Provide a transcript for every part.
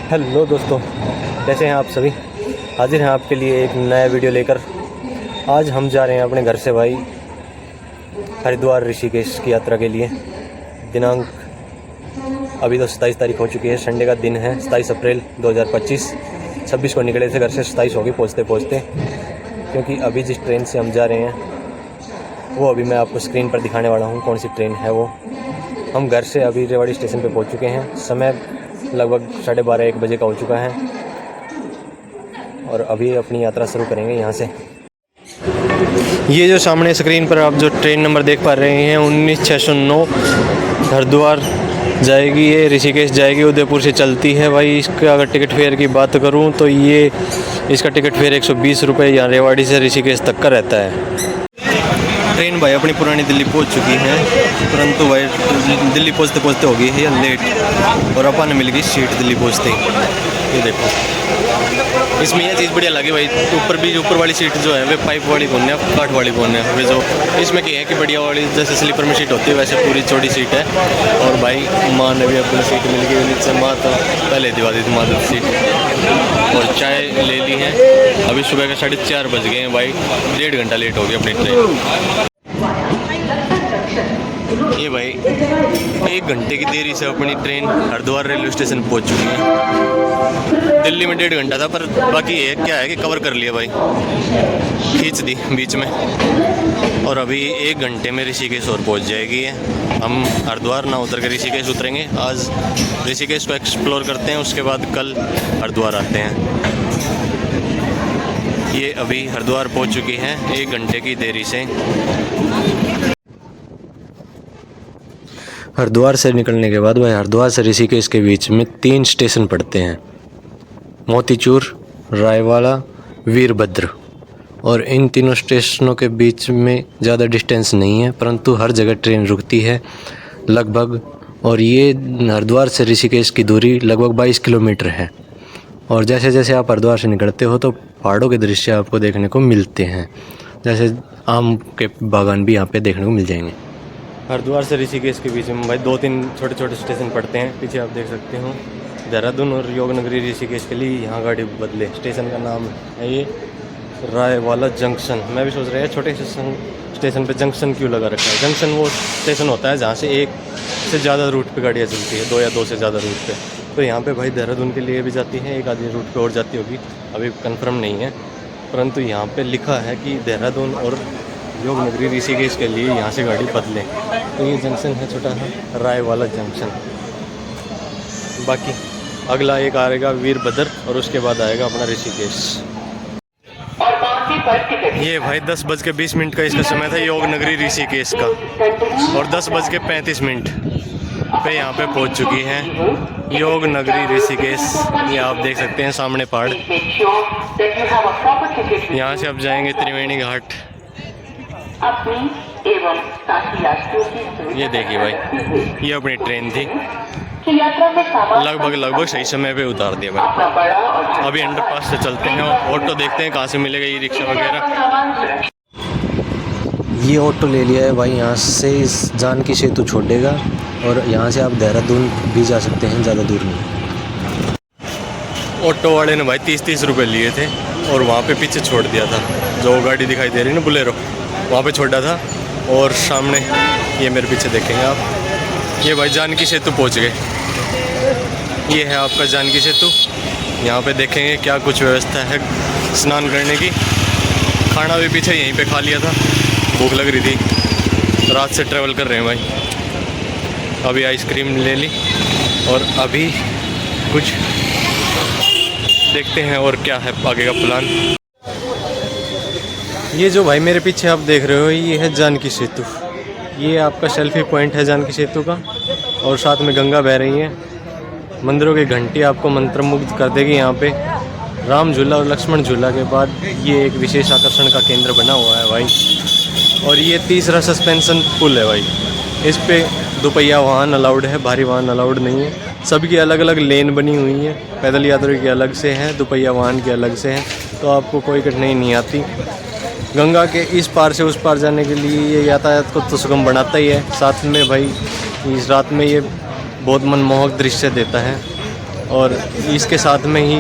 Hello दोस्तों, कैसे हैं आप सभी। हाजिर हैं आपके लिए एक नया वीडियो लेकर। आज हम जा रहे हैं अपने घर से भाई हरिद्वार ऋषिकेश की यात्रा के लिए। दिनांक अभी तो 27 तारीख हो चुकी है, संडे का दिन है, 27 अप्रैल 2025। 26 को निकले थे घर से, 27 होगी पहुँचते क्योंकि अभी जिस ट्रेन से हम जा रहे हैं वो अभी मैं आपको स्क्रीन पर दिखाने वाला हूँ कौन सी ट्रेन है वो। हम घर से अभी रेवाड़ी स्टेशन पे पहुँच चुके हैं। समय लगभग 12:30-1 बजे का हो चुका है और अभी अपनी यात्रा शुरू करेंगे यहाँ से। ये जो सामने स्क्रीन पर आप जो ट्रेन नंबर देख पा रहे हैं 19609 हरिद्वार जाएगी, ये ऋषिकेश जाएगी, उदयपुर से चलती है भाई। इसका अगर टिकट फेयर की बात करूँ तो ये इसका टिकट फेयर 120 रुपये यहाँ रेवाड़ी से ऋषिकेश तक का रहता है। ट्रेन भाई अपनी पुरानी दिल्ली पहुंच चुकी है, परंतु भाई दिल्ली पहुंचते हो गई है या लेट, और अपन मिल गई सीट दिल्ली पहुंचते ही। ये देखो, इसमें यह चीज़ बढ़िया लगी भाई, ऊपर वाली सीट जो है वे पाइप वाली कौन है, काठ वाली कौन है वे, जो इसमें क्या है कि बढ़िया वाली जैसे स्लीपर में सीट होती है वैसे पूरी चौड़ी सीट है। और भाई माँ ने भी अपनी सीट मिल गई नीचे, माँ तो पहले दिवा दी थी माँ तो सीट, और चाय ले ली है। अभी सुबह के 4:30 बज गए हैं भाई, 1.5 घंटा लेट हो गई अपनी ट्रेन। ये भाई 1 घंटे की देरी से अपनी ट्रेन हरिद्वार रेलवे स्टेशन पहुंच चुकी है। दिल्ली में 1.5 घंटा था, पर बाकी ये क्या है कि कवर कर लिया भाई, खींच दी बीच में। और अभी 1 घंटे में ऋषिकेश और पहुंच जाएगी है। हम हरिद्वार ना उतर के ऋषिकेश उतरेंगे। आज ऋषिकेश को एक्सप्लोर करते हैं, उसके बाद कल हरिद्वार आते हैं। ये अभी हरिद्वार पहुंच चुकी हैं 1 घंटे की देरी से। हरिद्वार से निकलने के बाद भाई हरिद्वार से ऋषिकेश के बीच में 3 स्टेशन पड़ते हैं, मोतीचूर, रायवाला, वीरभद्र। और इन तीनों स्टेशनों के बीच में ज़्यादा डिस्टेंस नहीं है, परंतु हर जगह ट्रेन रुकती है लगभग। और ये हरिद्वार से ऋषिकेश की दूरी लगभग 22 किलोमीटर है। और जैसे जैसे आप हरिद्वार से निकलते हो तो पहाड़ों के दृश्य आपको देखने को मिलते हैं, जैसे आम के बागान भी यहाँ पे देखने को मिल जाएंगे। हरिद्वार से ऋषिकेश के बीच में भाई 2-3 छोटे छोटे स्टेशन पड़ते हैं। पीछे आप देख सकते हो देहरादून और योगनगरी ऋषिकेश के लिए यहाँ गाड़ी बदले। स्टेशन का नाम है ये रायवाला जंक्शन। मैं भी सोच रहा है छोटे स्टेशन पे जंक्शन क्यों लगा रखा है। जंक्शन वो स्टेशन होता है जहाँ से 1 से ज़्यादा रूट पे गाड़ियाँ चलती है, 2 या 2 से ज़्यादा रूट पे। तो यहाँ पे भाई देहरादून के लिए भी जाती है, एक आधी रूट पे और जाती होगी, अभी कंफर्म नहीं है, परंतु यहाँ पे लिखा है कि देहरादून और योगनगरी ऋषिकेश के लिए यहाँ से गाड़ी बदलें। तो ये जंक्शन है छोटा सा रायवाला जंक्शन। बाकी अगला एक आएगा वीरभद्र और उसके बाद आएगा अपना ऋषिकेश। ये भाई 10:20 का इसका समय था योगनगरी ऋषिकेश का, और 10:35 पे यहाँ पे पहुँच चुकी है योगनगरी ऋषिकेश। ये आप देख सकते हैं सामने पहाड़। यहाँ से अब जाएंगे त्रिवेणी घाट। ये देखिए भाई, ये अपनी ट्रेन थी, लगभग सही समय पे उतार दिया भाई। अभी अंडरपास से चलते हैं, ऑटो देखते हैं कहाँ से मिलेगा, ई रिक्शा वगैरह। ये ऑटो ले लिया है भाई, यहाँ से जानकी सेतु छोड़ेगा और यहाँ से आप देहरादून भी जा सकते हैं, ज़्यादा दूर नहीं। ऑटो वाले ने भाई 30 रुपये लिए थे और वहाँ पे पीछे छोड़ दिया था। जो गाड़ी दिखाई दे रही है ना बुलेरो, वहाँ पे छोड़ा था। और सामने ये मेरे पीछे देखेंगे आप, ये भाई जानकी सेतु पहुँच गए। ये है आपका जानकी सेतु। यहाँ पे देखेंगे क्या कुछ व्यवस्था है स्नान करने की। खाना भी पीछे यहीं पे खा लिया था, भूख लग रही थी, रात से ट्रैवल कर रहे हैं भाई। अभी आइसक्रीम ले ली और अभी कुछ देखते हैं और क्या है आगे का प्लान। ये जो भाई मेरे पीछे आप देख रहे हो ये है जानकी सेतु। ये आपका सेल्फी पॉइंट है जानकी सेतु का, और साथ में गंगा बह रही है। मंदिरों की घंटी आपको मंत्रमुग्ध कर देगी। यहाँ पे राम झूला और लक्ष्मण झूला के बाद ये एक विशेष आकर्षण का केंद्र बना हुआ है भाई। और ये 3रा सस्पेंशन पुल है भाई। इस पे दोपहिया वाहन अलाउड है, भारी वाहन अलाउड नहीं है। सबकी अलग अलग लेन बनी हुई है, पैदल यात्रियों की अलग से हैं, दोपहिया वाहन की अलग से हैं, तो आपको कोई कठिनाई नहीं आती। गंगा के इस पार से उस पार जाने के लिए ये यातायात को तो सुगम बनाता ही है, साथ में भाई इस रात में ये बहुत मनमोहक दृश्य देता है। और इसके साथ में ही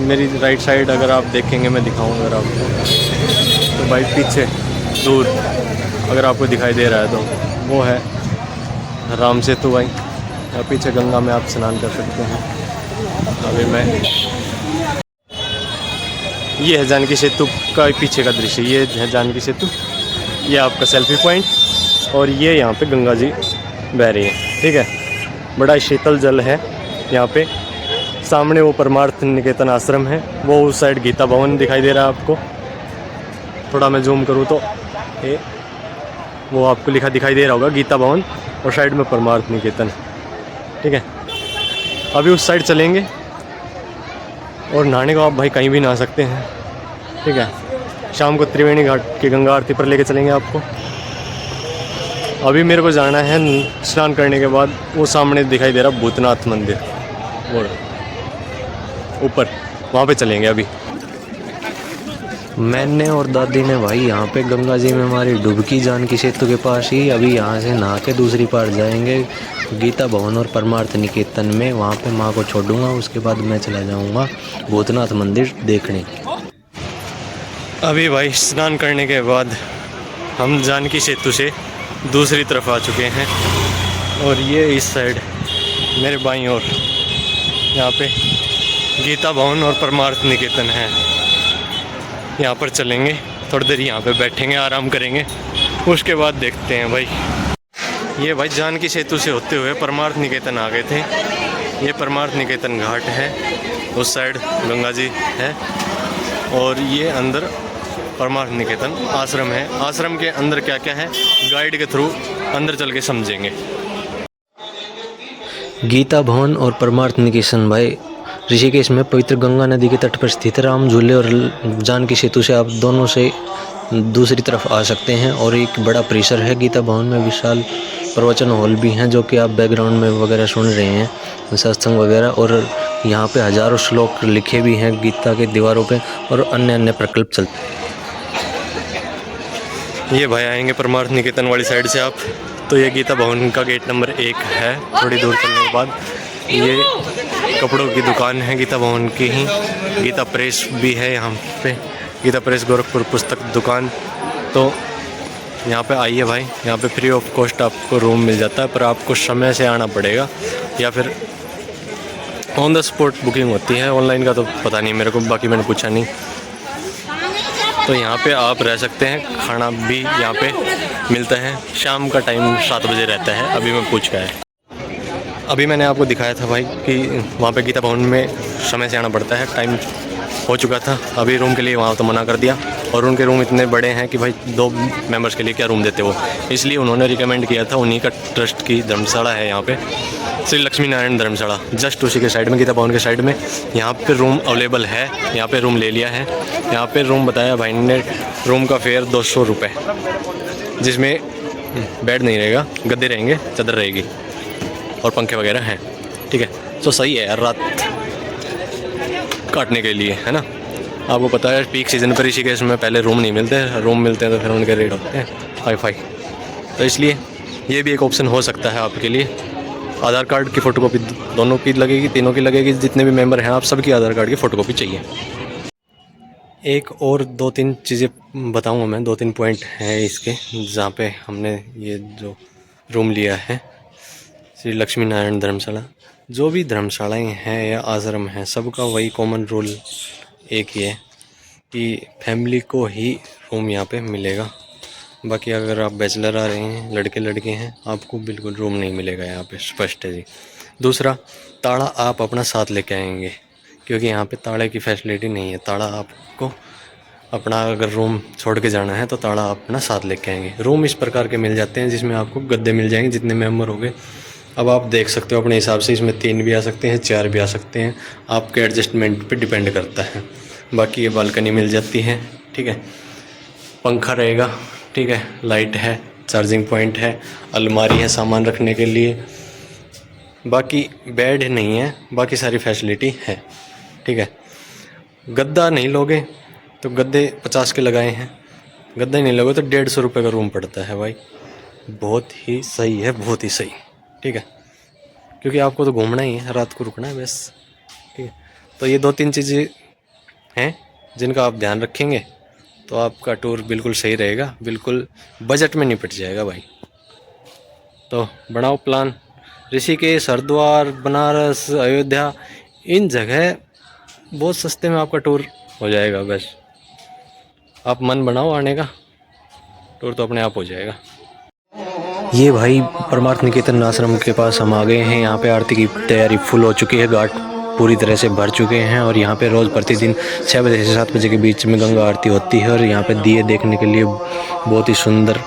मेरी राइट साइड अगर आप देखेंगे, मैं दिखाऊंगा अगर आपको, तो भाई पीछे दूर अगर आपको दिखाई दे रहा है तो वो है राम सेतु भाई। और पीछे गंगा में आप स्नान कर सकते हैं। अभी मैं ये है जानकी सेतु का पीछे का दृश्य, ये है जानकी सेतु, ये आपका सेल्फी पॉइंट और ये यहाँ पे गंगा जी बह रही है। ठीक है, बड़ा शीतल जल है यहाँ पे। सामने वो परमार्थ निकेतन आश्रम है, वो उस साइड गीता भवन दिखाई दे रहा है आपको। थोड़ा मैं जूम करूँ तो ये वो आपको लिखा दिखाई दे रहा होगा गीता भवन, और साइड में परमार्थ निकेतन। ठीक है, अभी उस साइड चलेंगे और नहाने को आप भाई कहीं भी नहा सकते हैं। ठीक है, शाम को त्रिवेणी घाट की गंगा आरती पर लेके चलेंगे आपको। अभी मेरे को जाना है स्नान करने के बाद, वो सामने दिखाई दे रहा भूतनाथ मंदिर, वो ऊपर, वहाँ पे चलेंगे। अभी मैंने और दादी ने भाई यहाँ पे गंगा जी में हमारी डुबकी जानकी सेतु के पास ही। अभी यहाँ से नहा के दूसरी पार जाएंगे गीता भवन और परमार्थ निकेतन में, वहाँ पे माँ को छोड़ूंगा। उसके बाद मैं चला जाऊँगा भूतनाथ मंदिर देखने। अभी भाई स्नान करने के बाद हम जानकी सेतु से दूसरी तरफ आ चुके हैं, और ये इस साइड मेरे बाईं ओर यहाँ पे गीता भवन और परमार्थ निकेतन है। यहाँ पर चलेंगे, थोड़ी देर यहाँ पे बैठेंगे, आराम करेंगे, उसके बाद देखते हैं भाई। ये भाई जानकी सेतु से होते हुए परमार्थ निकेतन आ गए थे। ये परमार्थ निकेतन घाट है, उस साइड गंगा जी है, और ये अंदर परमार्थ निकेतन आश्रम है। आश्रम के अंदर क्या क्या है गाइड के थ्रू अंदर चल के समझेंगे। गीता भवन और परमार्थ निकेतन भाई ऋषिकेश में पवित्र गंगा नदी के तट पर स्थित राम झूले और जानकी सेतु से आप दोनों से दूसरी तरफ आ सकते हैं। और एक बड़ा परिसर है गीता भवन में, विशाल प्रवचन हॉल भी हैं जो कि आप बैकग्राउंड में वगैरह सुन रहे हैं, सत्संग वगैरह। और यहाँ पे हजारों श्लोक लिखे भी हैं गीता के दीवारों पे, और अन्य अन्य प्रकल्प चलते। ये भाई आएंगे परमार्थ निकेतन वाली साइड से आप, तो ये गीता भवन का गेट नंबर 1 है। थोड़ी दूर चलने के बाद ये कपड़ों की दुकान है गीता भवन की ही। गीता प्रेस भी है यहाँ पे, गीता प्रेस गोरखपुर पुस्तक दुकान। तो यहाँ पे आइए भाई, यहाँ पे फ्री ऑफ कॉस्ट आपको रूम मिल जाता है, पर आपको समय से आना पड़ेगा, या फिर ऑन द स्पॉट बुकिंग होती है। ऑनलाइन का तो पता नहीं मेरे को, बाकी मैंने पूछा नहीं। तो यहाँ पे आप रह सकते हैं, खाना भी यहाँ पे मिलता है। शाम का टाइम 7 बजे रहता है, अभी मैं पूछ गया है। अभी मैंने आपको दिखाया था भाई कि वहाँ पे गीता भवन में समय से आना पड़ता है, टाइम हो चुका था। अभी रूम के लिए वहाँ तो मना कर दिया, और उनके रूम इतने बड़े हैं कि भाई 2 मेंबर्स के लिए क्या रूम देते वो, इसलिए उन्होंने रिकमेंड किया था। उन्हीं का ट्रस्ट की धर्मशाला है यहाँ पे, श्री लक्ष्मी नारायण धर्मशाला, जस्ट उसी के साइड में, गीता भवन के साइड में। यहाँ पे रूम अवेलेबल है, यहाँ पे रूम ले लिया है। यहाँ पे रूम बताया भाई ने, रूम का फेयर 200 रुपये, जिसमें बेड नहीं रहेगा, गद्दे रहेंगे, चादर रहेगी और पंखे वगैरह हैं। ठीक है, तो सही है यार रात काटने के लिए, है ना। आपको पता है पीक सीज़न पर ऋषिकेश में पहले रूम नहीं मिलते, रूम मिलते हैं तो फिर उनके रेट होते हैं हाई-फाई। तो इसलिए ये भी एक ऑप्शन हो सकता है आपके लिए। आधार कार्ड की फ़ोटोकॉपी दोनों की लगेगी, तीनों की लगेगी, जितने भी मेंबर हैं आप सबकी आधार कार्ड की फ़ोटोकॉपी चाहिए। एक और 2-3 चीज़ें बताऊँगा मैं, 2-3 पॉइंट हैं इसके, जहाँ पे हमने ये जो रूम लिया है श्री लक्ष्मी नारायण धर्मशाला। जो भी धर्मशालाएँ हैं या आश्रम हैं, सबका वही कॉमन रूल एक ही है कि फैमिली को ही रूम यहाँ पे मिलेगा। बाकी अगर आप बैचलर आ रहे हैं, लड़के लड़के हैं, आपको बिल्कुल रूम नहीं मिलेगा यहाँ पे, स्पष्ट है जी। दूसरा, ताला आप अपना साथ लेके आएंगे, क्योंकि यहाँ पे ताले की फैसिलिटी नहीं है। ताला आपको अपना, अगर रूम छोड़ के जाना है तो ताला आप अपना साथ लेके आएंगे। रूम इस प्रकार के मिल जाते हैं जिसमें आपको गद्दे मिल जाएंगे, जितने मेंबर हो गए। अब आप देख सकते हो अपने हिसाब से, इसमें 3 भी आ सकते हैं, 4 भी आ सकते हैं, आपके एडजस्टमेंट पे डिपेंड करता है। बाकी ये बालकनी मिल जाती है, ठीक है, पंखा रहेगा, ठीक है, लाइट है, चार्जिंग पॉइंट है, अलमारी है सामान रखने के लिए। बाकी बेड नहीं है, बाकी सारी फैसिलिटी है, ठीक है। गद्दा नहीं लोगे तो गद्दे 50 के लगाए हैं, गद्दा ही नहीं लोगे तो 150 रुपये का रूम पड़ता है भाई। बहुत ही सही है, बहुत ही सही, ठीक है। क्योंकि आपको तो घूमना ही है, रात को रुकना है बस। ठीक है, तो ये 2-3 चीज़ें हैं जिनका आप ध्यान रखेंगे तो आपका टूर बिल्कुल सही रहेगा, बिल्कुल बजट में निपट जाएगा भाई। तो बनाओ प्लान, ऋषिकेश, हरिद्वार, बनारस, अयोध्या, इन जगह बहुत सस्ते में आपका टूर हो जाएगा। बस आप मन बनाओ आने का, टूर तो अपने आप हो जाएगा। ये भाई परमार्थ निकेतन आश्रम के पास हम आ गए हैं। यहाँ पे आरती की तैयारी फुल हो चुकी है, घाट पूरी तरह से भर चुके हैं और यहाँ पे रोज़ प्रतिदिन 6 बजे से 7 बजे के बीच में गंगा आरती होती है। और यहाँ पे दिए देखने के लिए बहुत ही सुंदर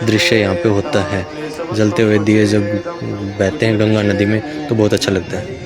दृश्य यहाँ पे होता है। जलते हुए दिए जब बहते हैं गंगा नदी में तो बहुत अच्छा लगता है।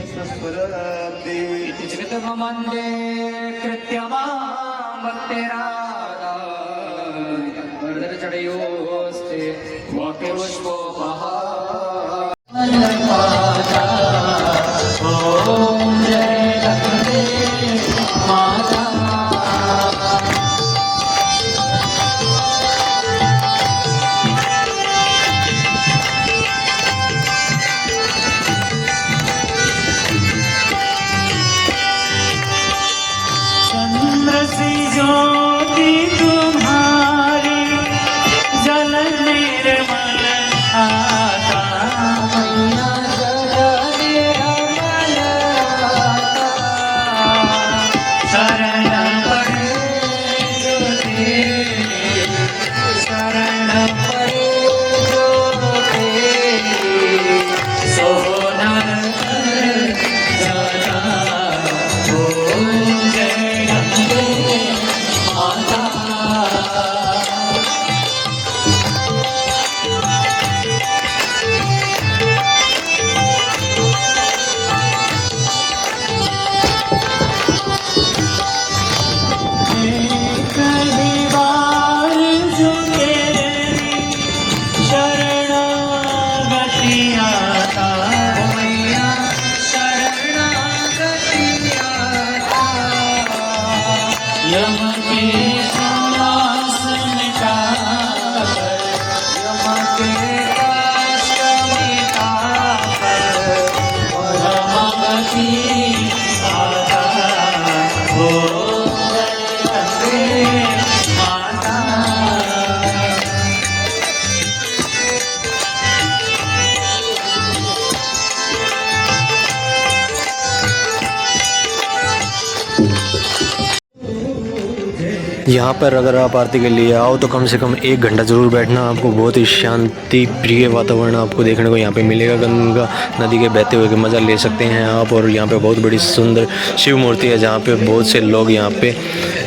यहाँ पर अगर आप आरती के लिए आओ तो कम से कम 1 घंटा ज़रूर बैठना। आपको बहुत ही शांति प्रिय वातावरण आपको देखने को यहाँ पे मिलेगा। गंगा नदी के बहते हुए का मज़ा ले सकते हैं आप। और यहाँ पे बहुत बड़ी सुंदर शिव मूर्ति है जहाँ पे बहुत से लोग यहाँ पे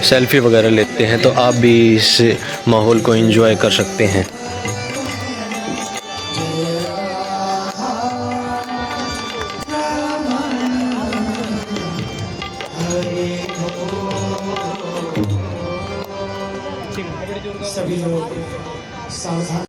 सेल्फी वगैरह लेते हैं, तो आप भी इस माहौल को एंजॉय कर सकते हैं। सभी लोग सावधान।